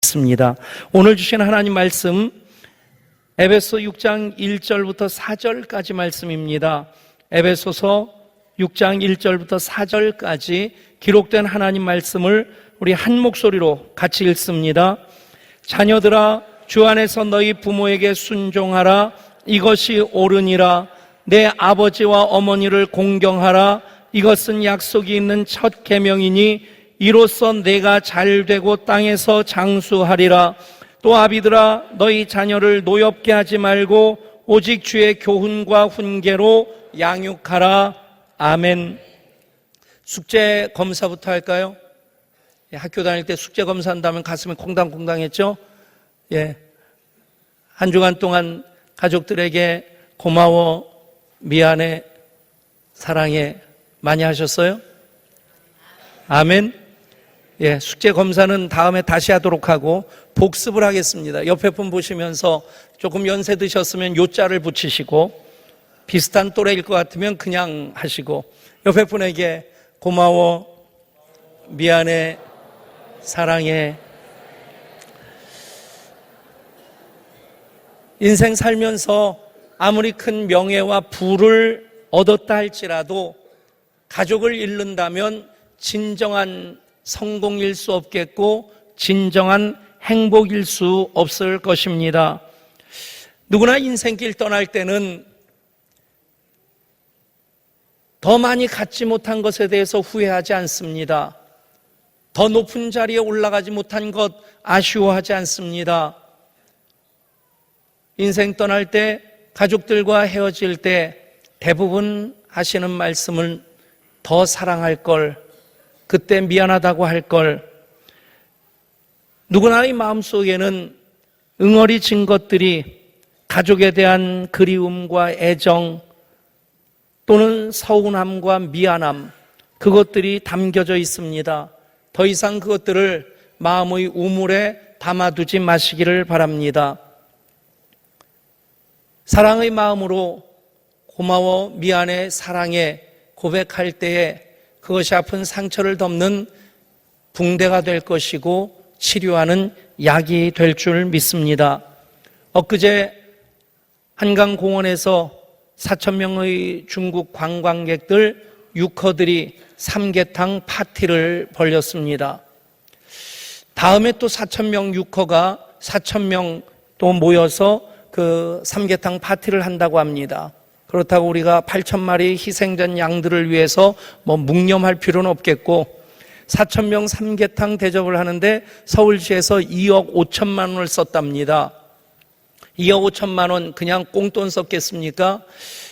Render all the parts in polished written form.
있습니다. 오늘 주신 하나님 말씀 에베소 6장 1절부터 4절까지 말씀입니다. 에베소서 6장 1절부터 4절까지 기록된 하나님 말씀을 우리 한 목소리로 같이 읽습니다. 자녀들아, 주 안에서 너희 부모에게 순종하라. 이것이 옳으니라. 내 아버지와 어머니를 공경하라. 이것은 약속이 있는 첫 계명이니 이로써 내가 잘되고 땅에서 장수하리라. 또 아비들아, 너희 자녀를 노엽게 하지 말고 오직 주의 교훈과 훈계로 양육하라. 아멘. 숙제 검사부터 할까요? 학교 다닐 때 숙제 검사한다면 가슴이 콩당콩당했죠? 한 주간 동안 가족들에게 고마워, 미안해, 사랑해 많이 하셨어요? 아멘. 숙제 검사는 다음에 다시 하도록 하고 복습을 하겠습니다. 옆에 분 보시면서 조금 연세 드셨으면 요자를 붙이시고 비슷한 또래일 것 같으면 그냥 하시고 옆에 분에게 고마워, 미안해, 사랑해. 인생 살면서 아무리 큰 명예와 부를 얻었다 할지라도 가족을 잃는다면 진정한 성공일 수 없겠고 진정한 행복일 수 없을 것입니다. 누구나 인생길 떠날 때는 더 많이 갖지 못한 것에 대해서 후회하지 않습니다. 더 높은 자리에 올라가지 못한 것 아쉬워하지 않습니다. 인생 떠날 때, 가족들과 헤어질 때 대부분 하시는 말씀은 더 사랑할 걸, 그때 미안하다고 할 걸. 누구나의 마음속에는 응어리진 것들이 가족에 대한 그리움과 애정 또는 서운함과 미안함, 그것들이 담겨져 있습니다. 더 이상 그것들을 마음의 우물에 담아두지 마시기를 바랍니다. 사랑의 마음으로 고마워, 미안해, 사랑해 고백할 때에 그것이 아픈 상처를 덮는 붕대가 될 것이고 치료하는 약이 될 줄 믿습니다. 엊그제 한강공원에서 4,000명의 중국 관광객들, 유커들이 삼계탕 파티를 벌였습니다. 다음에 또 4,000명 유커가 4,000명 또 모여서 그 삼계탕 파티를 한다고 합니다. 그렇다고 우리가 8,000마리 희생된 양들을 위해서 묵념할 필요는 없겠고 4,000명 삼계탕 대접을 하는데 서울시에서 2억 5천만 원을 썼답니다. 2억 5천만 원 그냥 꽁돈 썼겠습니까?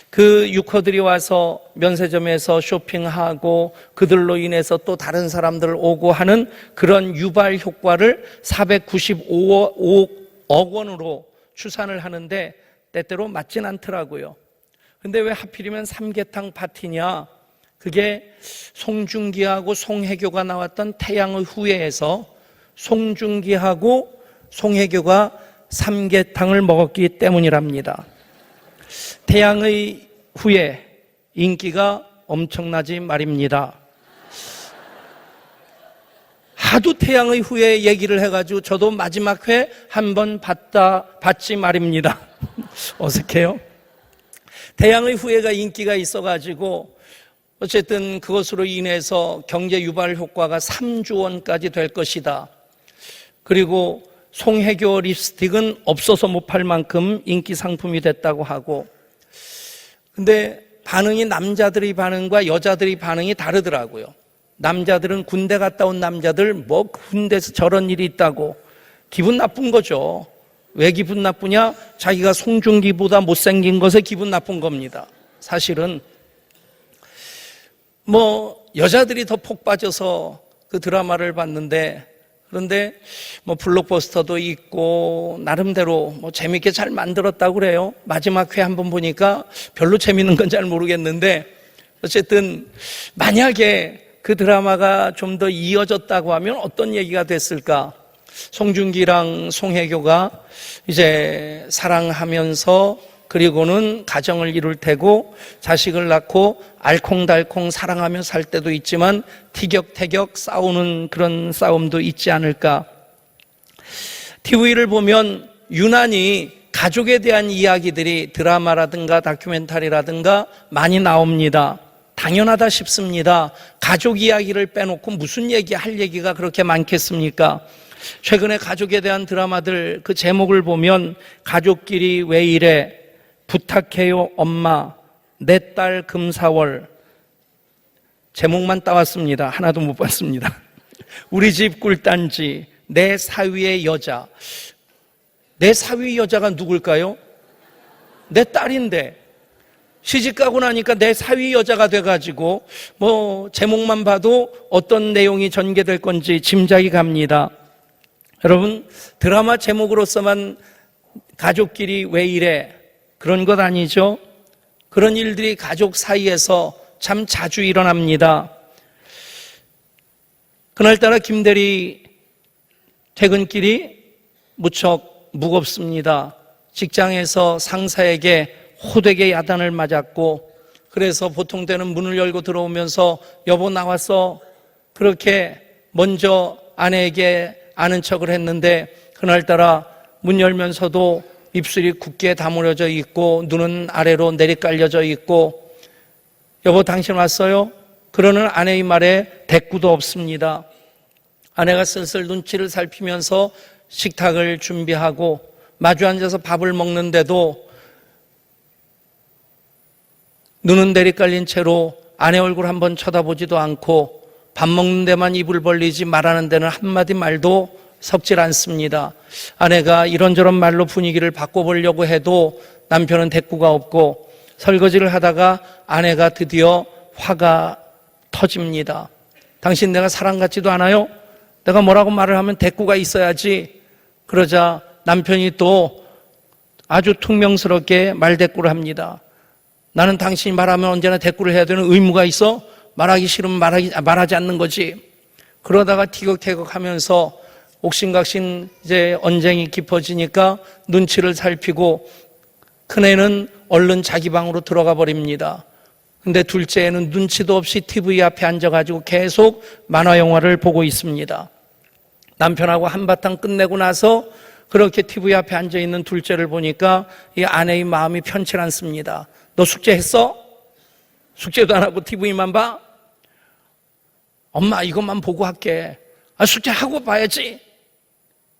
그 유커들이 와서 면세점에서 쇼핑하고 그들로 인해서 또 다른 사람들 오고 하는 그런 유발 효과를 495억 원으로 추산을 하는데 때때로 맞진 않더라고요. 근데 왜 하필이면 삼계탕 파티냐? 그게 송중기하고 송혜교가 나왔던 태양의 후예에서 송중기하고 송혜교가 삼계탕을 먹었기 때문이랍니다. 태양의 후예, 인기가 엄청나지 말입니다. 하도 태양의 후예 얘기를 해가지고 저도 마지막 회 한번 봤지 말입니다. 어색해요? 태양의 후예가 인기가 있어가지고 어쨌든 그것으로 인해서 경제 유발 효과가 3조 원까지 될 것이다. 그리고 송혜교 립스틱은 없어서 못 팔 만큼 인기 상품이 됐다고 하고, 근데 반응이 남자들의 반응과 여자들의 반응이 다르더라고요. 남자들은 군대 갔다 온 남자들 군대에서 저런 일이 있다고 기분 나쁜 거죠. 왜 기분 나쁘냐? 자기가 송중기보다 못생긴 것에 기분 나쁜 겁니다. 사실은 여자들이 더 폭 빠져서 그 드라마를 봤는데, 그런데 블록버스터도 있고 나름대로 재밌게 잘 만들었다고 그래요. 마지막 회 한번 보니까 별로 재밌는 건 잘 모르겠는데 어쨌든 만약에 그 드라마가 좀 더 이어졌다고 하면 어떤 얘기가 됐을까? 송중기랑 송혜교가 이제 사랑하면서 그리고는 가정을 이룰 테고 자식을 낳고 알콩달콩 사랑하며 살 때도 있지만 티격태격 싸우는 그런 싸움도 있지 않을까. TV를 보면 유난히 가족에 대한 이야기들이 드라마라든가 다큐멘터리라든가 많이 나옵니다. 당연하다 싶습니다. 가족 이야기를 빼놓고 무슨 할 얘기가 그렇게 많겠습니까? 최근에 가족에 대한 드라마들 그 제목을 보면 가족끼리 왜 이래, 부탁해요 엄마, 내 딸 금사월, 제목만 따왔습니다. 하나도 못 봤습니다. 우리 집 꿀단지, 내 사위의 여자. 내 사위 여자가 누굴까요? 내 딸인데 시집가고 나니까 내 사위 여자가 돼가지고 제목만 봐도 어떤 내용이 전개될 건지 짐작이 갑니다. 여러분, 드라마 제목으로서만 가족끼리 왜 이래, 그런 것 아니죠? 그런 일들이 가족 사이에서 참 자주 일어납니다. 그날따라 김대리 퇴근길이 무척 무겁습니다. 직장에서 상사에게 호되게 야단을 맞았고, 그래서 보통 때는 문을 열고 들어오면서 여보 나왔어, 그렇게 먼저 아내에게 아는 척을 했는데, 그날따라 문 열면서도 입술이 굳게 다물어져 있고 눈은 아래로 내리깔려져 있고, 여보 당신 왔어요? 그러는 아내의 말에 대꾸도 없습니다. 아내가 슬슬 눈치를 살피면서 식탁을 준비하고 마주 앉아서 밥을 먹는데도 눈은 내리깔린 채로 아내 얼굴 한번 쳐다보지도 않고 밥 먹는 데만 입을 벌리지 말하는 데는 한마디 말도 섞질 않습니다. 아내가 이런저런 말로 분위기를 바꿔보려고 해도 남편은 대꾸가 없고, 설거지를 하다가 아내가 드디어 화가 터집니다. 당신 내가 사람 같지도 않아요? 내가 뭐라고 말을 하면 대꾸가 있어야지. 그러자 남편이 또 아주 퉁명스럽게 말대꾸를 합니다. 나는 당신이 말하면 언제나 대꾸를 해야 되는 의무가 있어? 말하기 싫으면 말하지 않는 거지. 그러다가 티격태격하면서 옥신각신 이제 언쟁이 깊어지니까 눈치를 살피고 큰애는 얼른 자기 방으로 들어가 버립니다. 근데 둘째는 눈치도 없이 TV 앞에 앉아가지고 계속 만화 영화를 보고 있습니다. 남편하고 한바탕 끝내고 나서 그렇게 TV 앞에 앉아있는 둘째를 보니까 이 아내의 마음이 편치 않습니다. 너 숙제했어? 숙제도 안 하고 TV만 봐? 엄마 이것만 보고 할게. 숙제하고 봐야지.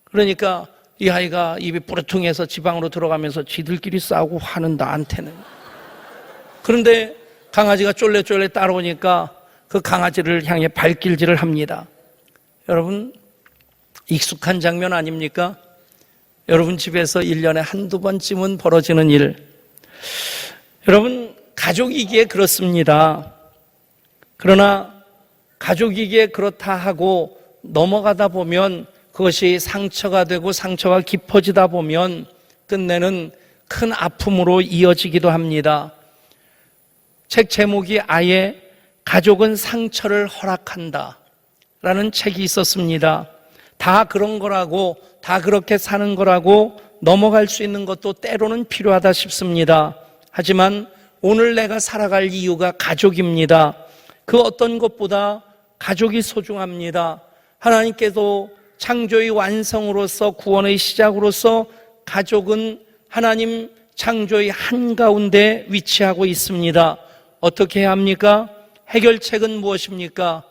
그러니까 이 아이가 입이 뿌르퉁해서 지방으로 들어가면서 지들끼리 싸우고 화는 나한테는. 그런데 강아지가 쫄래쫄래 따라오니까 그 강아지를 향해 발길질을 합니다. 여러분, 익숙한 장면 아닙니까? 여러분 집에서 1년에 한두 번쯤은 벌어지는 일. 여러분, 가족이기에 그렇습니다. 그러나 가족이기에 그렇다 하고 넘어가다 보면 그것이 상처가 되고 상처가 깊어지다 보면 끝내는 큰 아픔으로 이어지기도 합니다. 책 제목이 아예 가족은 상처를 허락한다 라는 책이 있었습니다. 다 그런 거라고, 다 그렇게 사는 거라고 넘어갈 수 있는 것도 때로는 필요하다 싶습니다. 하지만 오늘 내가 살아갈 이유가 가족입니다. 그 어떤 것보다 가족이 소중합니다. 하나님께도 창조의 완성으로서, 구원의 시작으로서 가족은 하나님 창조의 한가운데 위치하고 있습니다. 어떻게 해야 합니까? 해결책은 무엇입니까?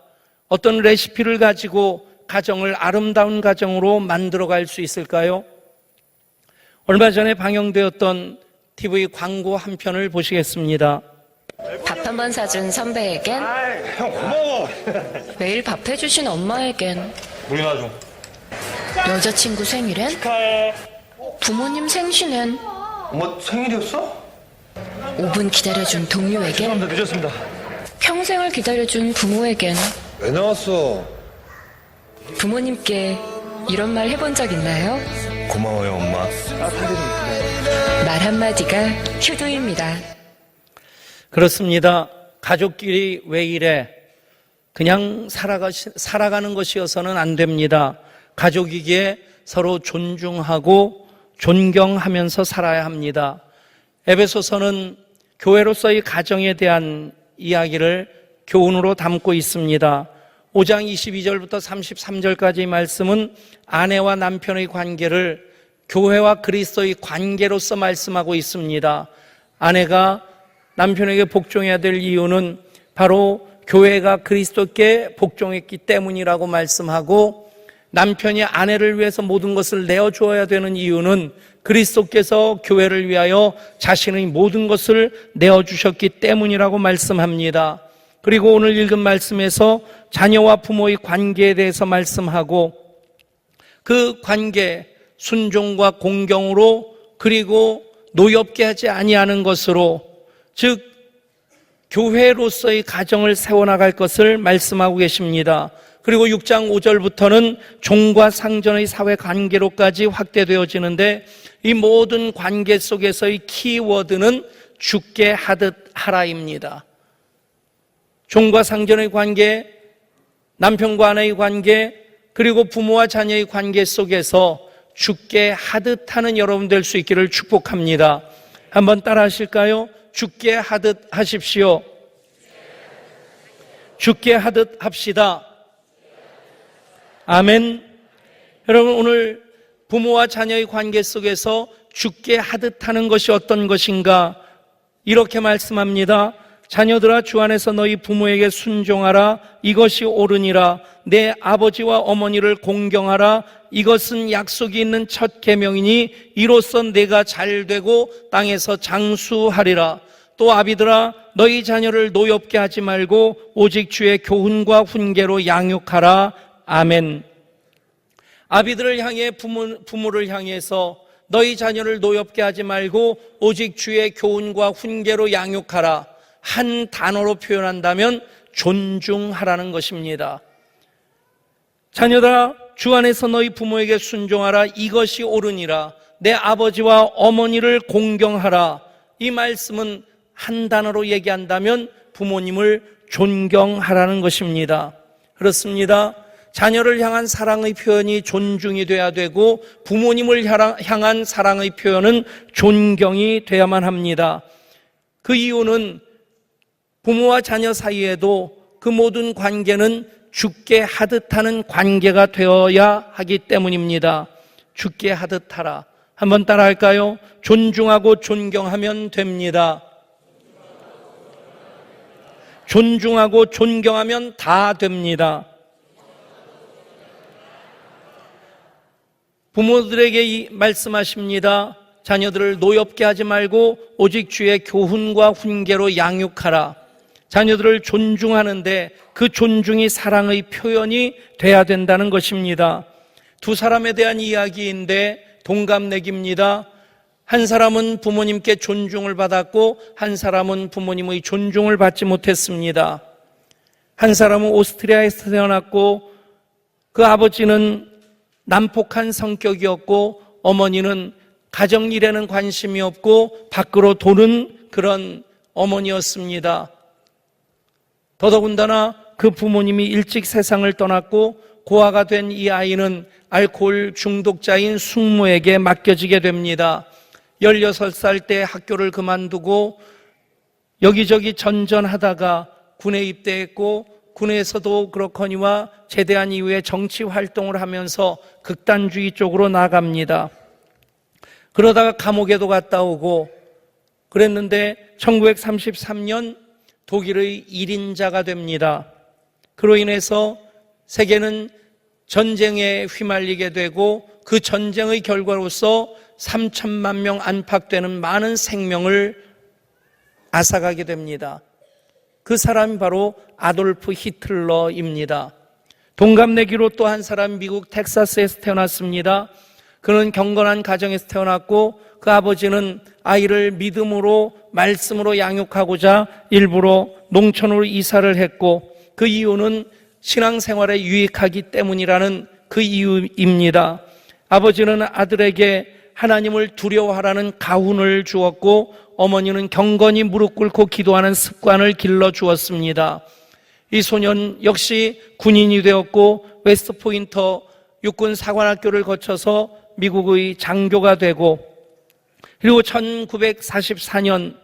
어떤 레시피를 가지고 가정을 아름다운 가정으로 만들어갈 수 있을까요? 얼마 전에 방영되었던 TV 광고 한 편을 보시겠습니다. 밥 한 번 사준 선배에겐, 형 고마워. 매일 밥 해주신 엄마에겐, 물이나 좀. 여자친구 생일엔, 축하해. 부모님 생신엔, 엄마 생일이었어? 5분 기다려준 동료에겐, 죄송합니다. 늦었습니다. 평생을 기다려준 부모에겐, 왜 나왔어? 부모님께 이런 말 해본 적 있나요? 고마워요, 엄마. 말 한마디가 효도입니다. 그렇습니다. 가족끼리 왜 이래? 그냥 살아가는 것이어서는 안 됩니다. 가족이기에 서로 존중하고 존경하면서 살아야 합니다. 에베소서는 교회로서의 가정에 대한 이야기를 교훈으로 담고 있습니다. 5장 22절부터 33절까지의 말씀은 아내와 남편의 관계를 교회와 그리스도의 관계로서 말씀하고 있습니다. 아내가 남편에게 복종해야 될 이유는 바로 교회가 그리스도께 복종했기 때문이라고 말씀하고, 남편이 아내를 위해서 모든 것을 내어주어야 되는 이유는 그리스도께서 교회를 위하여 자신의 모든 것을 내어주셨기 때문이라고 말씀합니다. 그리고 오늘 읽은 말씀에서 자녀와 부모의 관계에 대해서 말씀하고, 그 관계 순종과 공경으로, 그리고 노엽게 하지 아니하는 것으로, 즉 교회로서의 가정을 세워나갈 것을 말씀하고 계십니다. 그리고 6장 5절부터는 종과 상전의 사회관계로까지 확대되어지는데, 이 모든 관계 속에서의 키워드는 죽게 하듯 하라입니다. 종과 상전의 관계, 남편과 아내의 관계, 그리고 부모와 자녀의 관계 속에서 죽게 하듯 하는 여러분 될 수 있기를 축복합니다. 한번 따라 하실까요? 죽게 하듯 하십시오. 죽게 하듯 합시다. 아멘. 여러분, 오늘 부모와 자녀의 관계 속에서 죽게 하듯 하는 것이 어떤 것인가? 이렇게 말씀합니다. 자녀들아, 주 안에서 너희 부모에게 순종하라. 이것이 옳으니라. 내 아버지와 어머니를 공경하라. 이것은 약속이 있는 첫 계명이니 이로써 내가 잘되고 땅에서 장수하리라. 또 아비들아, 너희 자녀를 노엽게 하지 말고 오직 주의 교훈과 훈계로 양육하라. 아멘. 아비들을 향해 부모를 향해서 너희 자녀를 노엽게 하지 말고 오직 주의 교훈과 훈계로 양육하라. 한 단어로 표현한다면 존중하라는 것입니다. 자녀들아, 주 안에서 너희 부모에게 순종하라. 이것이 옳으니라. 내 아버지와 어머니를 공경하라. 이 말씀은 한 단어로 얘기한다면 부모님을 존경하라는 것입니다. 그렇습니다. 자녀를 향한 사랑의 표현이 존중이 돼야 되고, 부모님을 향한 사랑의 표현은 존경이 돼야만 합니다. 그 이유는 부모와 자녀 사이에도 그 모든 관계는 죽게 하듯 하는 관계가 되어야 하기 때문입니다. 죽게 하듯 하라. 한번 따라 할까요? 존중하고 존경하면 됩니다. 존중하고 존경하면 다 됩니다. 부모들에게 말씀하십니다. 자녀들을 노엽게 하지 말고 오직 주의 교훈과 훈계로 양육하라. 자녀들을 존중하는데 그 존중이 사랑의 표현이 돼야 된다는 것입니다. 두 사람에 대한 이야기인데 동갑내기입니다. 한 사람은 부모님께 존중을 받았고 한 사람은 부모님의 존중을 받지 못했습니다. 한 사람은 오스트리아에서 태어났고 그 아버지는 난폭한 성격이었고 어머니는 가정일에는 관심이 없고 밖으로 도는 그런 어머니였습니다. 더더군다나 그 부모님이 일찍 세상을 떠났고 고아가 된 이 아이는 알코올 중독자인 숙모에게 맡겨지게 됩니다. 16살 때 학교를 그만두고 여기저기 전전하다가 군에 입대했고 군에서도 그렇거니와 제대한 이후에 정치 활동을 하면서 극단주의 쪽으로 나갑니다. 그러다가 감옥에도 갔다 오고 그랬는데 1933년 독일의 1인자가 됩니다. 그로 인해서 세계는 전쟁에 휘말리게 되고 그 전쟁의 결과로서 3천만 명 안팎되는 많은 생명을 앗아가게 됩니다. 그 사람이 바로 아돌프 히틀러입니다. 동갑내기로 또 한 사람 미국 텍사스에서 태어났습니다. 그는 경건한 가정에서 태어났고 그 아버지는 아이를 믿음으로 말씀으로 양육하고자 일부러 농촌으로 이사를 했고 그 이유는 신앙생활에 유익하기 때문이라는 그 이유입니다. 아버지는 아들에게 하나님을 두려워하라는 가훈을 주었고 어머니는 경건히 무릎 꿇고 기도하는 습관을 길러주었습니다. 이 소년 역시 군인이 되었고 웨스트포인터 육군 사관학교를 거쳐서 미국의 장교가 되고 그리고 1944년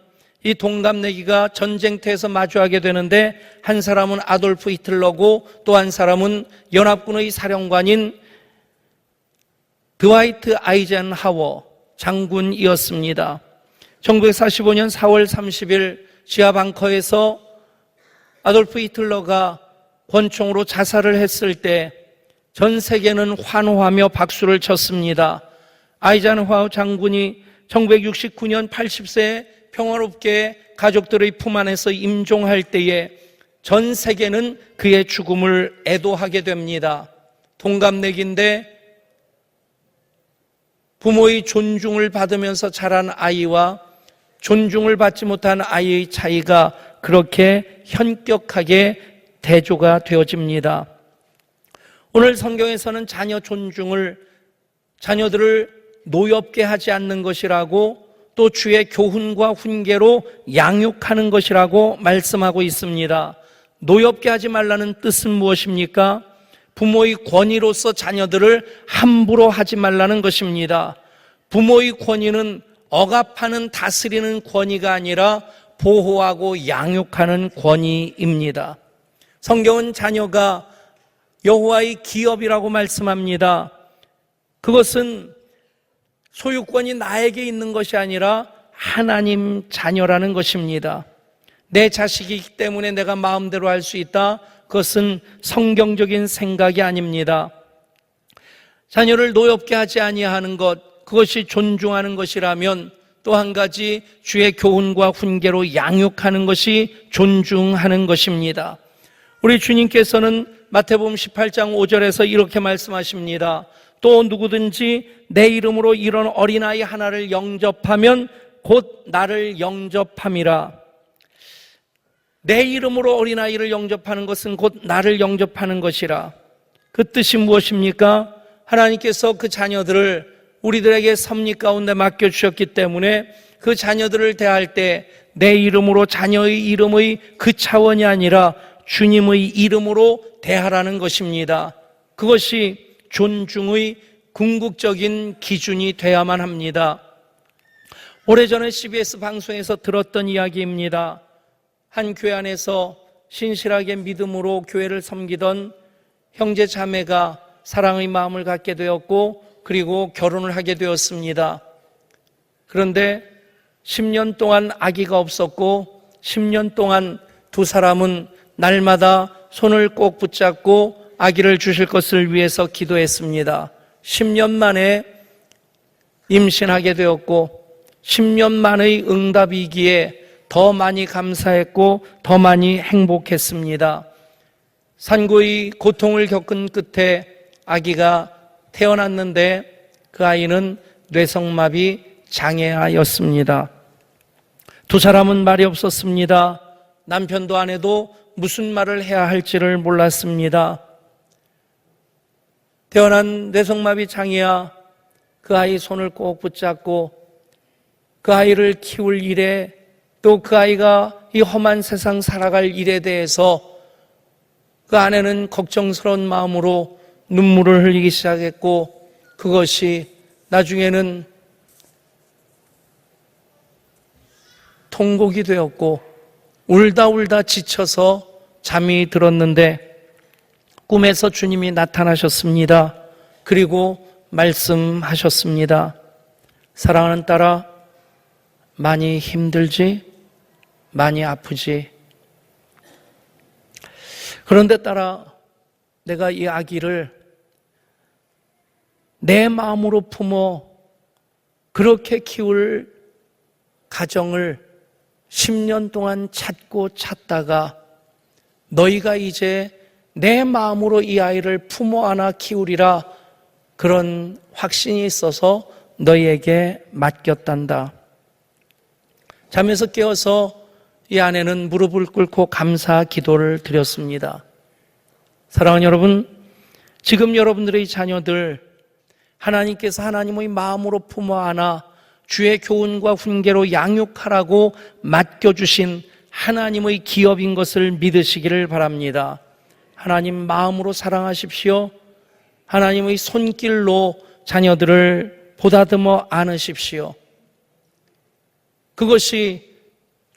이 동갑내기가 전쟁터에서 마주하게 되는데 한 사람은 아돌프 히틀러고 또 한 사람은 연합군의 사령관인 드와이트 아이젠하워 장군이었습니다. 1945년 4월 30일 지하 벙커에서 아돌프 히틀러가 권총으로 자살을 했을 때 전 세계는 환호하며 박수를 쳤습니다. 아이젠하워 장군이 1969년 80세에 평화롭게 가족들의 품 안에서 임종할 때에 전 세계는 그의 죽음을 애도하게 됩니다. 동갑내기인데 부모의 존중을 받으면서 자란 아이와 존중을 받지 못한 아이의 차이가 그렇게 현격하게 대조가 되어집니다. 오늘 성경에서는 자녀들을 노엽게 하지 않는 것이라고 또 주의 교훈과 훈계로 양육하는 것이라고 말씀하고 있습니다. 노엽게 하지 말라는 뜻은 무엇입니까? 부모의 권위로서 자녀들을 함부로 하지 말라는 것입니다. 부모의 권위는 억압하는 다스리는 권위가 아니라 보호하고 양육하는 권위입니다. 성경은 자녀가 여호와의 기업이라고 말씀합니다. 그것은 소유권이 나에게 있는 것이 아니라 하나님 자녀라는 것입니다. 내 자식이기 때문에 내가 마음대로 할 수 있다. 그것은 성경적인 생각이 아닙니다. 자녀를 노엽게 하지 아니하는 것, 그것이 존중하는 것이라면 또 한 가지 주의 교훈과 훈계로 양육하는 것이 존중하는 것입니다. 우리 주님께서는 마태복음 18장 5절에서 이렇게 말씀하십니다. 또 누구든지 내 이름으로 이런 어린아이 하나를 영접하면 곧 나를 영접함이라. 내 이름으로 어린아이를 영접하는 것은 곧 나를 영접하는 것이라. 그 뜻이 무엇입니까? 하나님께서 그 자녀들을 우리들에게 섭리 가운데 맡겨주셨기 때문에 그 자녀들을 대할 때 내 이름으로 자녀의 이름의 그 차원이 아니라 주님의 이름으로 대하라는 것입니다. 그것이 존중의 궁극적인 기준이 돼야만 합니다. 오래전에 CBS 방송에서 들었던 이야기입니다. 한 교회 안에서 신실하게 믿음으로 교회를 섬기던 형제 자매가 사랑의 마음을 갖게 되었고 그리고 결혼을 하게 되었습니다. 그런데 10년 동안 아기가 없었고 10년 동안 두 사람은 날마다 손을 꼭 붙잡고 아기를 주실 것을 위해서 기도했습니다. 10년 만에 임신하게 되었고 10년 만의 응답이기에 더 많이 감사했고 더 많이 행복했습니다. 산고의 고통을 겪은 끝에 아기가 태어났는데 그 아이는 뇌성마비 장애아였습니다. 두 사람은 말이 없었습니다. 남편도 아내도 무슨 말을 해야 할지를 몰랐습니다. 태어난 뇌성마비 장애아, 그 아이 손을 꼭 붙잡고 그 아이를 키울 일에 또 그 아이가 이 험한 세상 살아갈 일에 대해서 그 아내는 걱정스러운 마음으로 눈물을 흘리기 시작했고 그것이 나중에는 통곡이 되었고 울다 지쳐서 잠이 들었는데 꿈에서 주님이 나타나셨습니다. 그리고 말씀하셨습니다. 사랑하는 딸아, 많이 힘들지? 많이 아프지? 그런데 딸아, 내가 이 아기를 내 마음으로 품어 그렇게 키울 가정을 10년 동안 찾다가 너희가 이제 내 마음으로 이 아이를 품어 안아 키우리라 그런 확신이 있어서 너희에게 맡겼단다. 잠에서 깨어서 이 아내는 무릎을 꿇고 감사 기도를 드렸습니다. 사랑하는 여러분, 지금 여러분들의 자녀들 하나님께서 하나님의 마음으로 품어 안아 주의 교훈과 훈계로 양육하라고 맡겨주신 하나님의 기업인 것을 믿으시기를 바랍니다. 하나님 마음으로 사랑하십시오. 하나님의 손길로 자녀들을 보다듬어 안으십시오. 그것이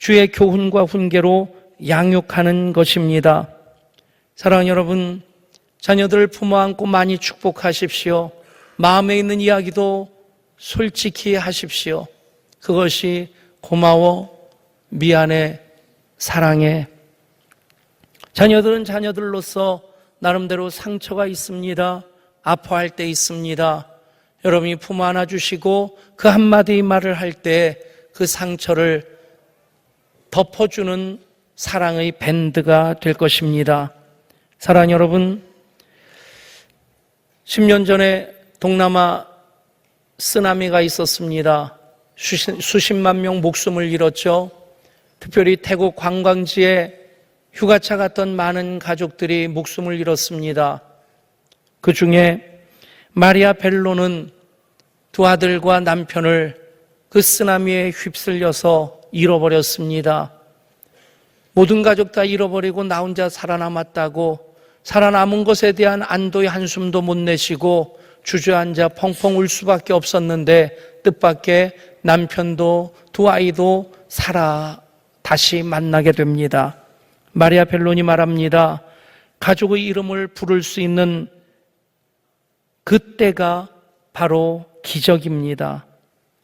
주의 교훈과 훈계로 양육하는 것입니다. 사랑하는 여러분, 자녀들을 품어 안고 많이 축복하십시오. 마음에 있는 이야기도 솔직히 하십시오. 그것이 고마워, 미안해, 사랑해. 자녀들은 자녀들로서 나름대로 상처가 있습니다. 아파할 때 있습니다. 여러분이 품어 안아주시고 그 한마디 말을 할 때 그 상처를 덮어주는 사랑의 밴드가 될 것입니다. 사랑하는 여러분, 10년 전에 동남아 쓰나미가 있었습니다. 수십만 명 목숨을 잃었죠. 특별히 태국 관광지에 휴가차 갔던 많은 가족들이 목숨을 잃었습니다. 그 중에 마리아 벨로는 두 아들과 남편을 그 쓰나미에 휩쓸려서 잃어버렸습니다. 모든 가족 다 잃어버리고 나 혼자 살아남았다고, 살아남은 것에 대한 안도의 한숨도 못 내쉬고 주저앉아 펑펑 울 수밖에 없었는데, 뜻밖의 남편도 두 아이도 살아 다시 만나게 됩니다. 마리아 벨론이 말합니다. 가족의 이름을 부를 수 있는 그때가 바로 기적입니다.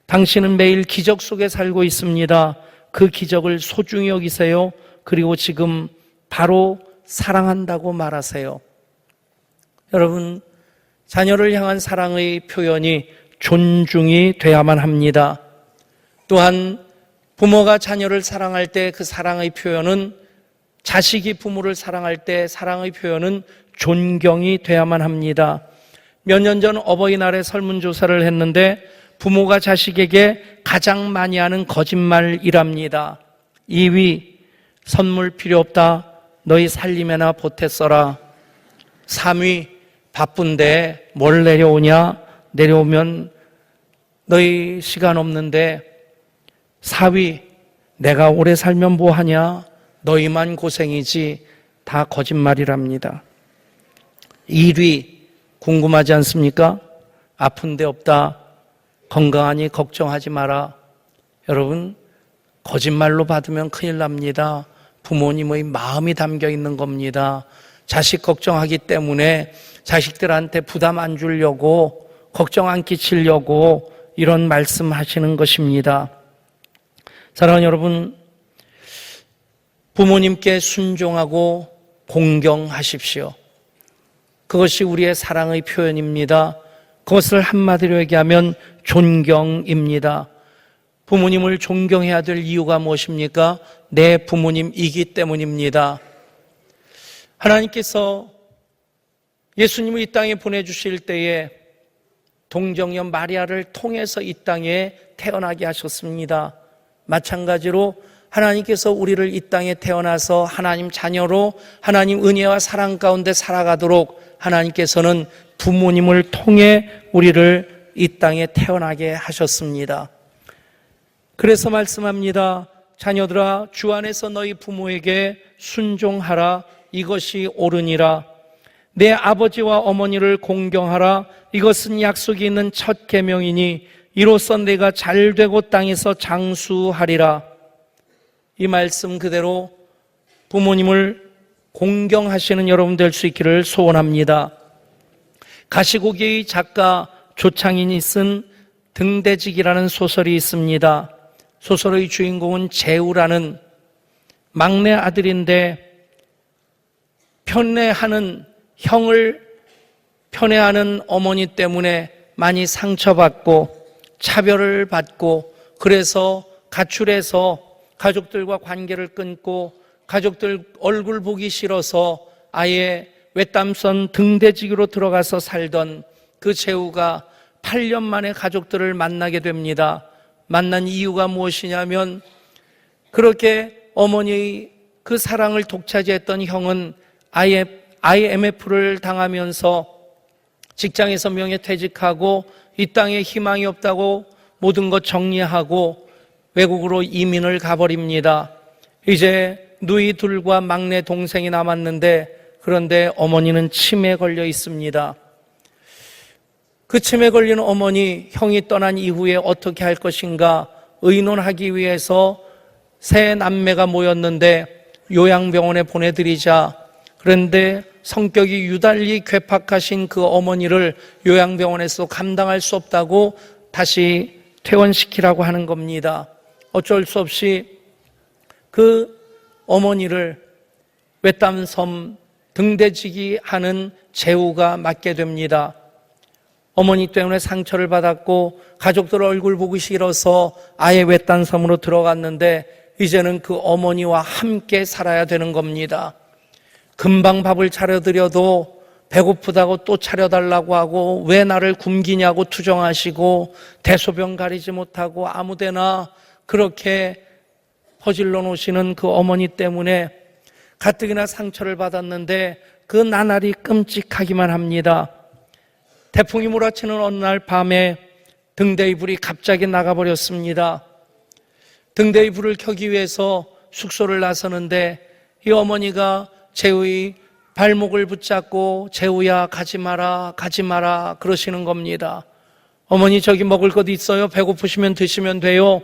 당신은 매일 기적 속에 살고 있습니다. 그 기적을 소중히 여기세요. 그리고 지금 바로 사랑한다고 말하세요. 여러분, 자녀를 향한 사랑의 표현이 존중이 돼야만 합니다. 또한 부모가 자녀를 사랑할 때 그 사랑의 표현은, 자식이 부모를 사랑할 때 사랑의 표현은 존경이 돼야만 합니다. 몇 년 전 어버이날에 설문조사를 했는데 부모가 자식에게 가장 많이 하는 거짓말이랍니다. 2위, 선물 필요 없다. 너희 살림에나 보태 써라. 3위, 바쁜데 뭘 내려오냐? 내려오면 너희 시간 없는데. 4위, 내가 오래 살면 뭐하냐? 너희만 고생이지. 다 거짓말이랍니다. 1위, 궁금하지 않습니까? 아픈 데 없다. 건강하니 걱정하지 마라. 여러분, 거짓말로 받으면 큰일 납니다. 부모님의 마음이 담겨 있는 겁니다. 자식 걱정하기 때문에 자식들한테 부담 안 주려고, 걱정 안 끼치려고 이런 말씀하시는 것입니다. 사랑하는 여러분, 부모님께 순종하고 공경하십시오. 그것이 우리의 사랑의 표현입니다. 그것을 한마디로 얘기하면 존경입니다. 부모님을 존경해야 될 이유가 무엇입니까? 내 부모님이기 때문입니다. 하나님께서 예수님을 이 땅에 보내주실 때에 동정녀 마리아를 통해서 이 땅에 태어나게 하셨습니다. 마찬가지로 하나님께서 우리를 이 땅에 태어나서 하나님 자녀로 하나님 은혜와 사랑 가운데 살아가도록 하나님께서는 부모님을 통해 우리를 이 땅에 태어나게 하셨습니다. 그래서 말씀합니다. 자녀들아, 주 안에서 너희 부모에게 순종하라. 이것이 옳으니라. 내 아버지와 어머니를 공경하라. 이것은 약속이 있는 첫 계명이니 이로써 내가 잘되고 땅에서 장수하리라. 이 말씀 그대로 부모님을 공경하시는 여러분 될 수 있기를 소원합니다. 가시고기의 작가 조창인이 쓴 등대직이라는 소설이 있습니다. 소설의 주인공은 재우라는 막내 아들인데, 편애하는 형을 편애하는 어머니 때문에 많이 상처받고 차별을 받고, 그래서 가출해서 가족들과 관계를 끊고 가족들 얼굴 보기 싫어서 아예 외딴선 등대지기로 들어가서 살던 그 재우가 8년 만에 가족들을 만나게 됩니다. 만난 이유가 무엇이냐면, 그렇게 어머니의 그 사랑을 독차지했던 형은 IMF를 당하면서 직장에서 명예퇴직하고 이 땅에 희망이 없다고 모든 것 정리하고 외국으로 이민을 가버립니다. 이제 누이 둘과 막내 동생이 남았는데, 그런데 어머니는 치매에 걸려 있습니다. 그 치매에 걸린 어머니, 형이 떠난 이후에 어떻게 할 것인가 의논하기 위해서 세 남매가 모였는데 요양병원에 보내드리자. 그런데 성격이 유달리 괴팍하신 그 어머니를 요양병원에서 감당할 수 없다고 다시 퇴원시키라고 하는 겁니다. 어쩔 수 없이 그 어머니를 외딴섬 등대지기 하는 제후가 맡게 됩니다. 어머니 때문에 상처를 받았고 가족들 얼굴 보기 싫어서 아예 외딴섬으로 들어갔는데 이제는 그 어머니와 함께 살아야 되는 겁니다. 금방 밥을 차려드려도 배고프다고 또 차려달라고 하고 왜 나를 굶기냐고 투정하시고 대소변 가리지 못하고 아무데나 그렇게 퍼질러 놓으시는 그 어머니 때문에 가뜩이나 상처를 받았는데 그 나날이 끔찍하기만 합니다. 태풍이 몰아치는 어느 날 밤에 등대의 불이 갑자기 나가버렸습니다. 등대의 불을 켜기 위해서 숙소를 나서는데 이 어머니가 제우의 발목을 붙잡고 제우야 가지 마라 가지 마라 그러시는 겁니다. 어머니 저기 먹을 것 있어요? 배고프시면 드시면 돼요.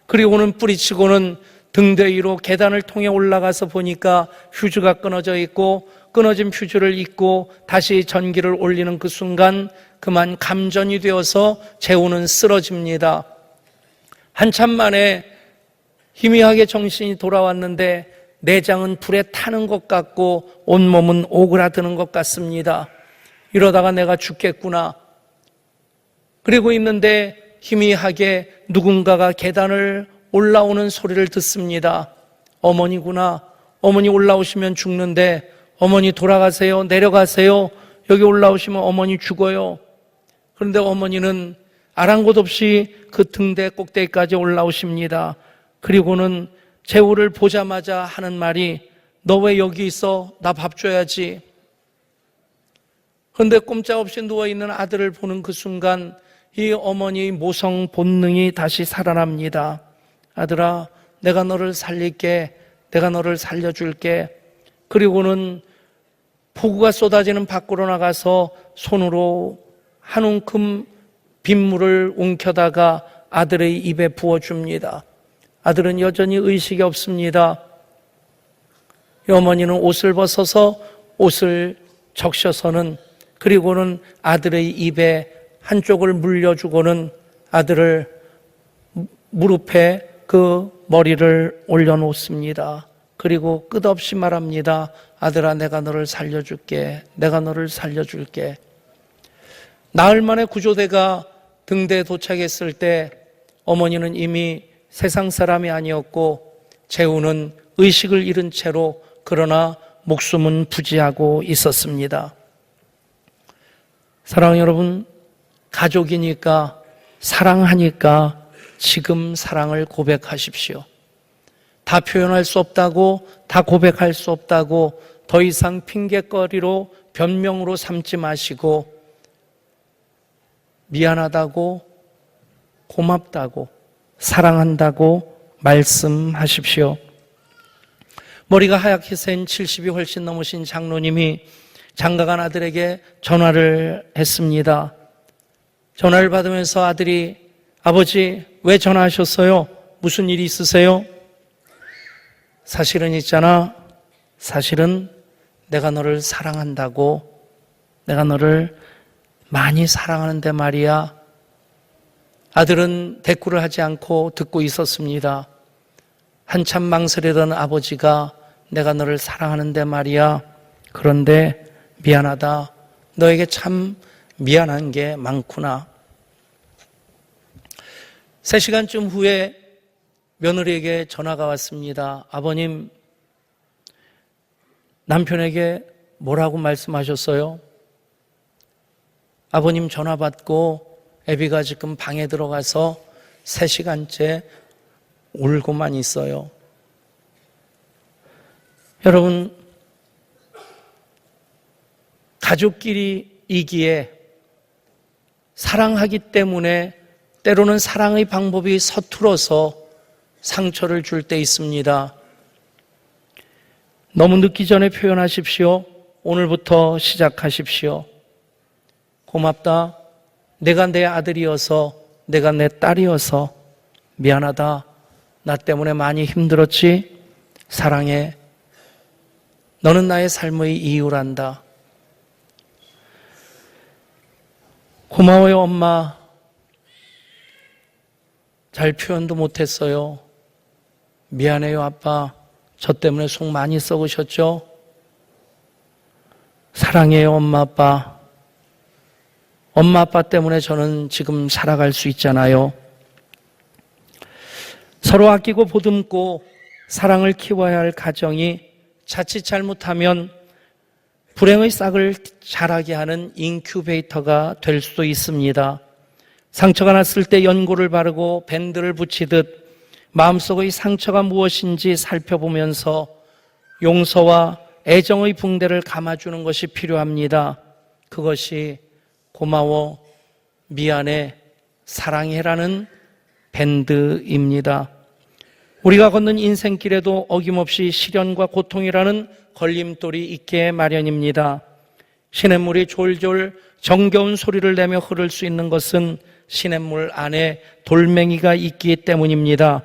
그리고는 뿌리치고는 등대 위로 계단을 통해 올라가서 보니까 휴즈가 끊어져 있고 끊어진 휴즈를 입고 다시 전기를 올리는 그 순간 그만 감전이 되어서 제우는 쓰러집니다. 한참 만에 희미하게 정신이 돌아왔는데 내장은 불에 타는 것 같고 온몸은 오그라드는 것 같습니다. 이러다가 내가 죽겠구나. 그리고 있는데 희미하게 누군가가 계단을 올라오는 소리를 듣습니다. 어머니구나. 어머니 올라오시면 죽는데 어머니 돌아가세요. 내려가세요. 여기 올라오시면 어머니 죽어요. 그런데 어머니는 아랑곳 없이 그 등대 꼭대기까지 올라오십니다. 그리고는 제우를 보자마자 하는 말이 너 왜 여기 있어? 나 밥 줘야지. 그런데 꼼짝없이 누워있는 아들을 보는 그 순간 이 어머니의 모성 본능이 다시 살아납니다. 아들아, 내가 너를 살릴게. 내가 너를 살려줄게. 그리고는 폭우가 쏟아지는 밖으로 나가서 손으로 한 움큼 빗물을 움켜다가 아들의 입에 부어줍니다. 아들은 여전히 의식이 없습니다. 이 어머니는 옷을 벗어서 옷을 적셔서는 그리고는 아들의 입에 한쪽을 물려주고는 아들을 무릎에 그 머리를 올려놓습니다. 그리고 끝없이 말합니다. 아들아, 내가 너를 살려줄게. 내가 너를 살려줄게. 나흘 만에 구조대가 등대에 도착했을 때 어머니는 이미 세상 사람이 아니었고 제우는 의식을 잃은 채로 그러나 목숨은 부지하고 있었습니다. 사랑하는 여러분, 가족이니까 사랑하니까 지금 사랑을 고백하십시오. 다 표현할 수 없다고, 다 고백할 수 없다고 더 이상 핑계거리로 변명으로 삼지 마시고 미안하다고, 고맙다고, 사랑한다고 말씀하십시오. 머리가 하얗게 센 70이 훨씬 넘으신 장로님이 장가간 아들에게 전화를 했습니다. 전화를 받으면서 아들이 아버지 왜 전화하셨어요? 무슨 일이 있으세요? 사실은 있잖아. 사실은 내가 너를 사랑한다고, 내가 너를 많이 사랑하는데 말이야. 아들은 대꾸를 하지 않고 듣고 있었습니다. 한참 망설이던 아버지가 내가 너를 사랑하는데 말이야. 그런데 미안하다. 너에게 참 미안한 게 많구나. 3시간쯤 후에 며느리에게 전화가 왔습니다. 아버님, 남편에게 뭐라고 말씀하셨어요? 아버님 전화 받고 애비가 지금 방에 들어가서 3시간째 울고만 있어요. 여러분, 가족끼리이기에 사랑하기 때문에 때로는 사랑의 방법이 서툴어서 상처를 줄 때 있습니다. 너무 늦기 전에 표현하십시오. 오늘부터 시작하십시오. 고맙다. 내가 내 아들이어서, 내가 내 딸이어서 미안하다. 나 때문에 많이 힘들었지? 사랑해. 너는 나의 삶의 이유란다. 고마워요, 엄마. 잘 표현도 못했어요. 미안해요, 아빠. 저 때문에 속 많이 썩으셨죠? 사랑해요, 엄마, 아빠. 엄마, 아빠 때문에 저는 지금 살아갈 수 있잖아요. 서로 아끼고 보듬고 사랑을 키워야 할 가정이 자칫 잘못하면 불행의 싹을 자라게 하는 인큐베이터가 될 수도 있습니다. 상처가 났을 때 연고를 바르고 밴드를 붙이듯 마음속의 상처가 무엇인지 살펴보면서 용서와 애정의 붕대를 감아주는 것이 필요합니다. 그것이 고마워, 미안해, 사랑해라는 밴드입니다. 우리가 걷는 인생길에도 어김없이 시련과 고통이라는 걸림돌이 있게 마련입니다. 시냇물이 졸졸 정겨운 소리를 내며 흐를 수 있는 것은 시냇물 안에 돌멩이가 있기 때문입니다.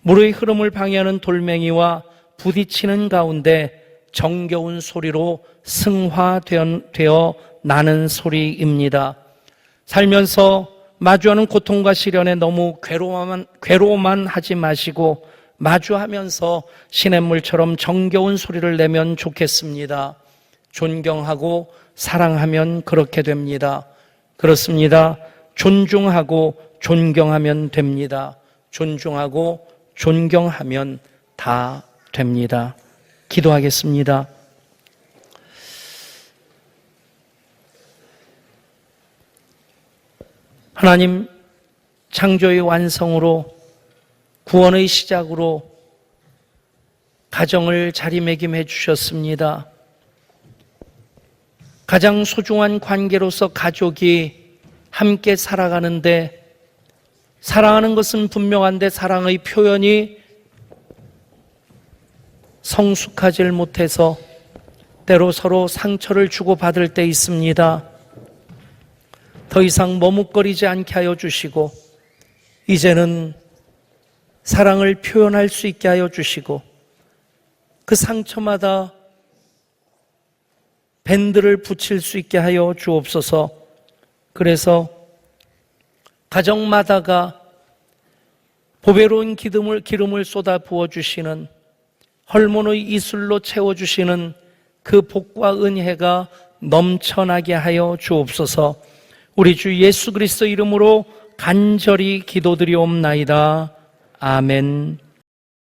물의 흐름을 방해하는 돌멩이와 부딪히는 가운데 정겨운 소리로 승화되어 나는 소리입니다. 살면서 마주하는 고통과 시련에 너무 괴로워만 하지 마시고 마주하면서 시냇물처럼 정겨운 소리를 내면 좋겠습니다. 존경하고 사랑하면 그렇게 됩니다. 그렇습니다. 존중하고 존경하면 됩니다. 존중하고 존경하면 다 됩니다. 기도하겠습니다. 하나님, 창조의 완성으로 구원의 시작으로 가정을 자리매김해 주셨습니다. 가장 소중한 관계로서 가족이 함께 살아가는데 사랑하는 것은 분명한데 사랑의 표현이 성숙하질 못해서 때로 서로 상처를 주고받을 때 있습니다. 더 이상 머뭇거리지 않게 하여 주시고 이제는 사랑을 표현할 수 있게 하여 주시고 그 상처마다 밴드를 붙일 수 있게 하여 주옵소서. 그래서 가정마다가 보배로운 기름을 쏟아 부어주시는 헐몬의 이슬로 채워주시는 그 복과 은혜가 넘쳐나게 하여 주옵소서. 우리 주 예수 그리스도 이름으로 간절히 기도드리옵나이다. 아멘.